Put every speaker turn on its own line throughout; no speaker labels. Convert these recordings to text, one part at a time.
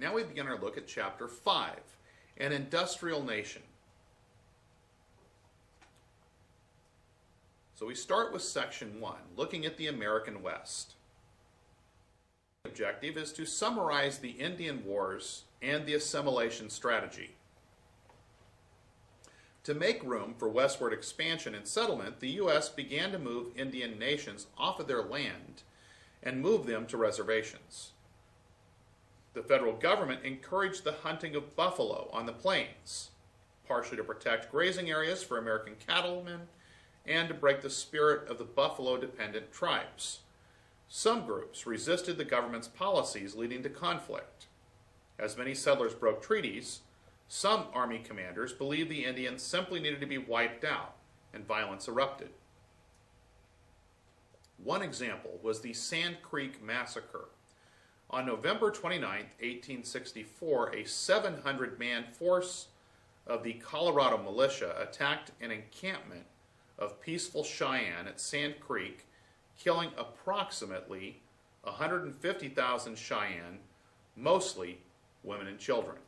Now we begin our look at Chapter 5, An Industrial Nation. So we start with Section 1, looking at the American West. The objective is to summarize the Indian Wars and the Assimilation strategy. To make room for westward expansion and settlement, the U.S. began to move Indian nations off of their land and move them to reservations. The federal government encouraged the hunting of buffalo on the plains, partially to protect grazing areas for American cattlemen and to break the spirit of the buffalo-dependent tribes. Some groups resisted the government's policies, leading to conflict. As many settlers broke treaties, some Army commanders believed the Indians simply needed to be wiped out, and violence erupted. One example was the Sand Creek Massacre. On November 29, 1864, a 700-man force of the Colorado militia attacked an encampment of peaceful Cheyenne at Sand Creek, killing approximately 150,000 Cheyenne, mostly women and children.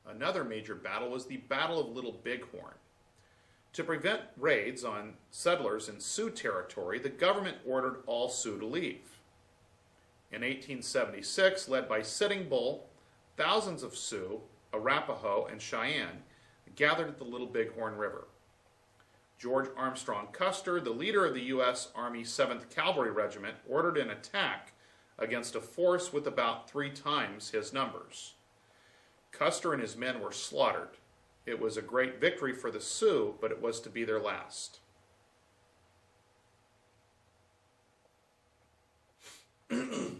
Another major battle was the Battle of Little Bighorn. To prevent raids on settlers in Sioux territory, the government ordered all Sioux to leave. In 1876, led by Sitting Bull, thousands of Sioux, Arapaho, and Cheyenne gathered at the Little Bighorn River. George Armstrong Custer, the leader of the U.S. Army 7th Cavalry Regiment, ordered an attack against a force with about 3 times his numbers. Custer and his men were slaughtered. It was a great victory for the Sioux, but it was to be their last. The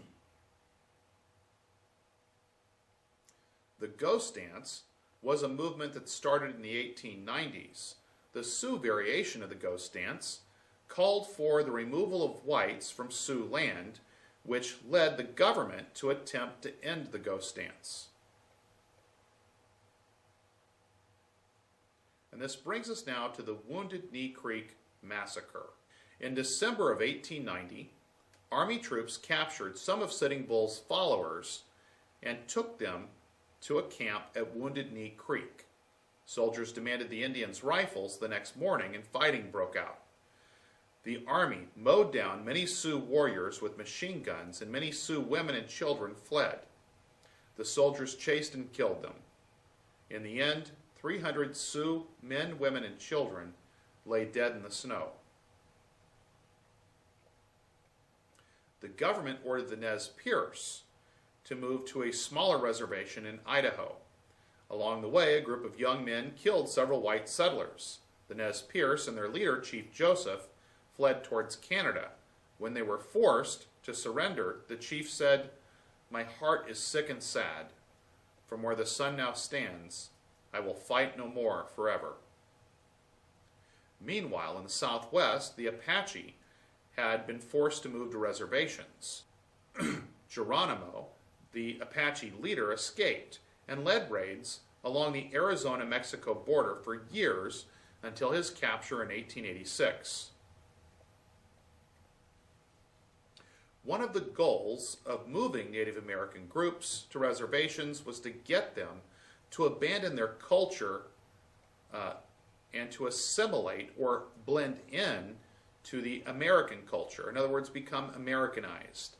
ghost dance was a movement that started in the 1890s. The Sioux variation of the ghost dance called for the removal of whites from Sioux land, which led the government to attempt to end the ghost dance. And this brings us now to the Wounded Knee Creek Massacre. In December of 1890, Army troops captured some of Sitting Bull's followers and took them to a camp at Wounded Knee Creek. Soldiers demanded the Indians' rifles the next morning, and fighting broke out. The Army mowed down many Sioux warriors with machine guns, and many Sioux women and children fled. The soldiers chased and killed them. In the end, 300 Sioux men, women, and children lay dead in the snow. The government ordered the Nez Perce to move to a smaller reservation in Idaho. Along the way, a group of young men killed several white settlers. The Nez Perce and their leader, Chief Joseph, fled towards Canada. When they were forced to surrender, the chief said, "My heart is sick and sad. From where the sun now stands, I will fight no more forever." Meanwhile, in the Southwest, the Apache had been forced to move to reservations. Geronimo, the Apache leader, escaped and led raids along the Arizona-Mexico border for years until his capture in 1886. One of the goals of moving Native American groups to reservations was to get them to abandon their culture and to assimilate or blend in to the American culture. In other words, become Americanized.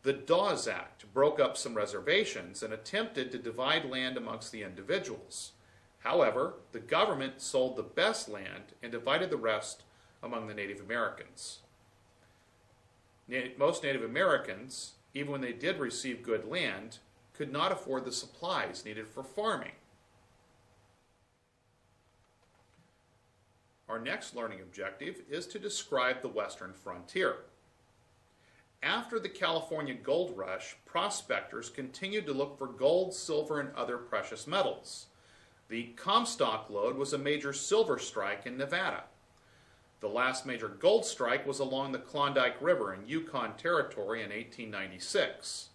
The Dawes Act broke up some reservations and attempted to divide land amongst the individuals. However, the government sold the best land and divided the rest among the Native Americans. Most Native Americans, even when they did receive good land, could not afford the supplies needed for farming. Our next learning objective is to describe the Western frontier. After the California gold rush, prospectors continued to look for gold, silver, and other precious metals. The Comstock lode was a major silver strike in Nevada. The last major gold strike was along the Klondike River in Yukon Territory in 1896.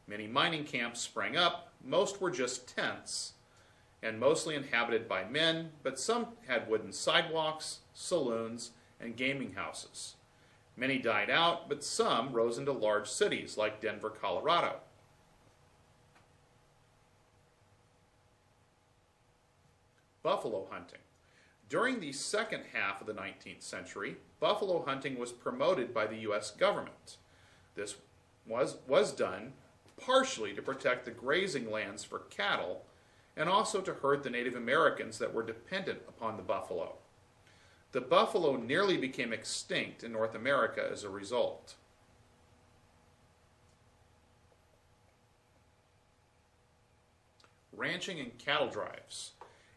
Many mining camps sprang up. Most were just tents and mostly inhabited by men, but some had wooden sidewalks, saloons, and gaming houses. Many died out, but some rose into large cities like Denver, Colorado. Buffalo hunting. During the second half of the 19th century, buffalo hunting was promoted by the U.S. government. This was done partially to protect the grazing lands for cattle and also to herd the Native Americans that were dependent upon the buffalo. The buffalo nearly became extinct in North America as a result. Ranching and cattle drives.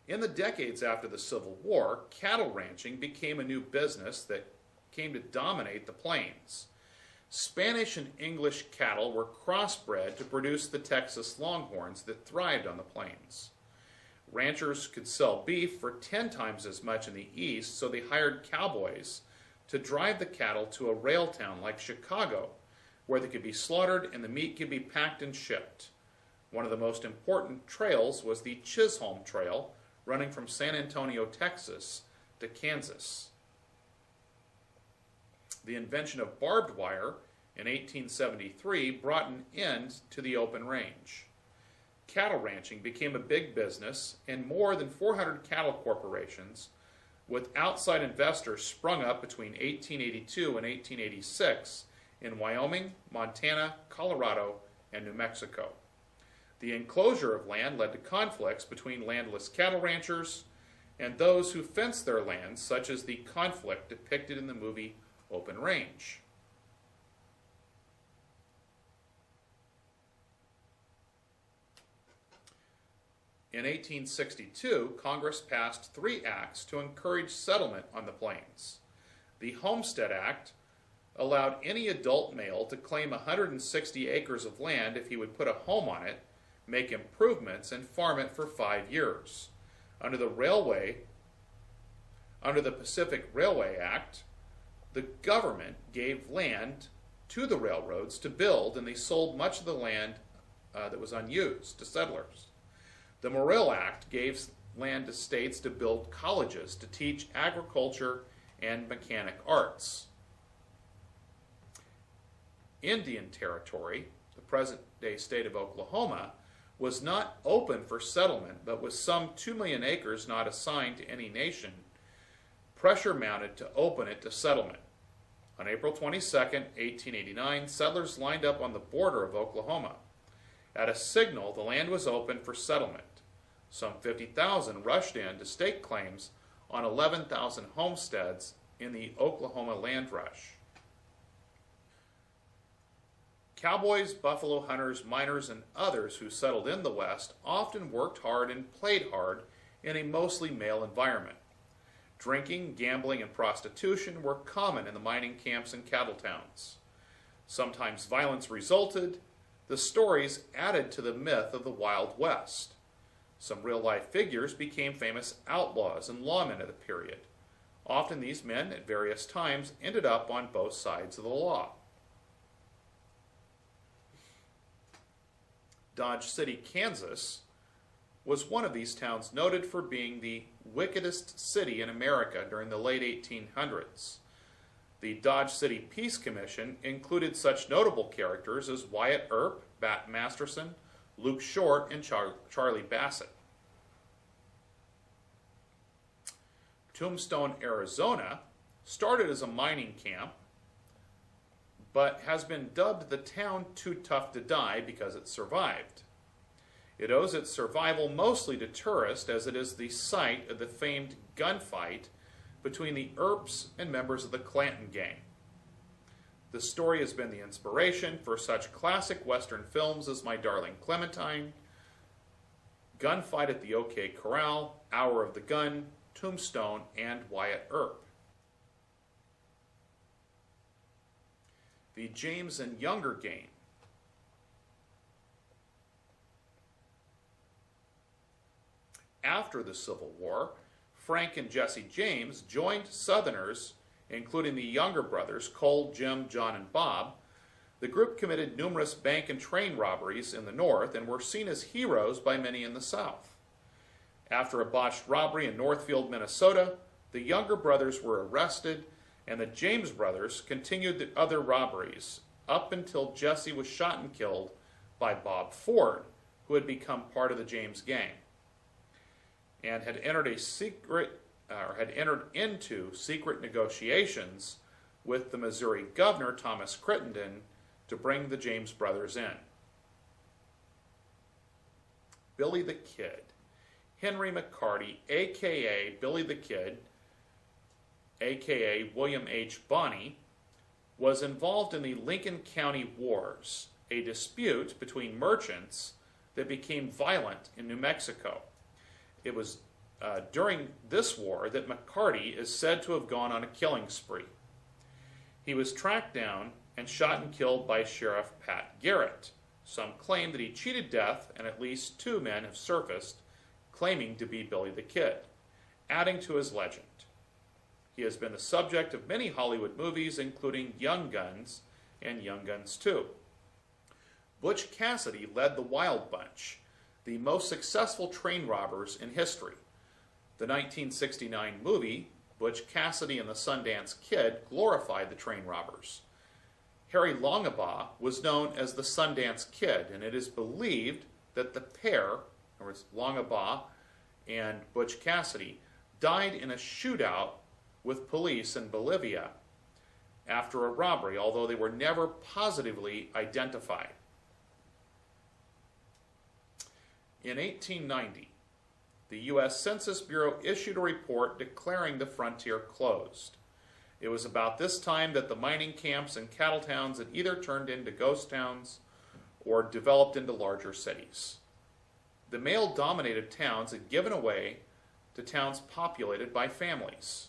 In the decades after the Civil War, cattle ranching became a new business that came to dominate the plains. Spanish and English cattle were crossbred to produce the Texas Longhorns that thrived on the plains. Ranchers could sell beef for 10 times as much in the East, so they hired cowboys to drive the cattle to a rail town like Chicago, where they could be slaughtered and the meat could be packed and shipped. One of the most important trails was the Chisholm Trail, running from San Antonio, Texas, to Kansas. The invention of barbed wire in 1873 brought an end to the open range. Cattle ranching became a big business, and more than 400 cattle corporations with outside investors sprung up between 1882 and 1886 in Wyoming, Montana, Colorado, and New Mexico. The enclosure of land led to conflicts between landless cattle ranchers and those who fenced their lands, such as the conflict depicted in the movie Open Range. In 1862, Congress passed 3 acts to encourage settlement on the plains. The Homestead Act allowed any adult male to claim 160 acres of land if he would put a home on it, make improvements, and farm it for 5 years. Under the Pacific Railway Act, the government gave land to the railroads to build, and they sold much of the land that was unused to settlers. The Morrill Act gave land to states to build colleges to teach agriculture and mechanic arts. Indian Territory, the present-day state of Oklahoma, was not open for settlement, but with some 2 million acres not assigned to any nation, pressure mounted to open it to settlement. On April 22, 1889, settlers lined up on the border of Oklahoma. At a signal, the land was open for settlement. Some 50,000 rushed in to stake claims on 11,000 homesteads in the Oklahoma land rush. Cowboys, buffalo hunters, miners, and others who settled in the West often worked hard and played hard in a mostly male environment. Drinking, gambling, and prostitution were common in the mining camps and cattle towns. Sometimes violence resulted. The stories added to the myth of the Wild West. Some real-life figures became famous outlaws and lawmen of the period. Often these men, at various times, ended up on both sides of the law. Dodge City, Kansas, was one of these towns noted for being the wickedest city in America during the late 1800s. The Dodge City Peace Commission included such notable characters as Wyatt Earp, Bat Masterson, Luke Short, and Charlie Bassett. Tombstone, Arizona, started as a mining camp, but has been dubbed the town too tough to die because it survived. It owes its survival mostly to tourists, as it is the site of the famed gunfight between the Earps and members of the Clanton gang. The story has been the inspiration for such classic Western films as My Darling Clementine, Gunfight at the OK Corral, Hour of the Gun, Tombstone, and Wyatt Earp. The James and Younger game. After the Civil War, Frank and Jesse James joined Southerners, including the younger brothers, Cole, Jim, John, and Bob. The group committed numerous bank and train robberies in the North and were seen as heroes by many in the South. After a botched robbery in Northfield, Minnesota, the younger brothers were arrested and the James brothers continued the other robberies up until Jesse was shot and killed by Bob Ford, who had become part of the James gang and had entered into secret negotiations with the Missouri governor, Thomas Crittenden, to bring the James brothers in. Billy the Kid. Henry McCarty, a.k.a. Billy the Kid, a.k.a. William H. Bonney, was involved in the Lincoln County Wars, a dispute between merchants that became violent in New Mexico. It was during this war that McCarty is said to have gone on a killing spree. He was tracked down and shot and killed by Sheriff Pat Garrett. Some claim that he cheated death, and at least 2 men have surfaced claiming to be Billy the Kid, adding to his legend. He has been the subject of many Hollywood movies, including Young Guns and Young Guns 2. Butch Cassidy led the Wild Bunch, the most successful train robbers in history. The 1969 movie, Butch Cassidy and the Sundance Kid, glorified the train robbers. Harry Longabaugh was known as the Sundance Kid, and it is believed that the pair, in other words, Longabaugh and Butch Cassidy, died in a shootout with police in Bolivia after a robbery, although they were never positively identified. In 1890, the U.S. Census Bureau issued a report declaring the frontier closed. It was about this time that the mining camps and cattle towns had either turned into ghost towns or developed into larger cities. The male-dominated towns had given way to towns populated by families.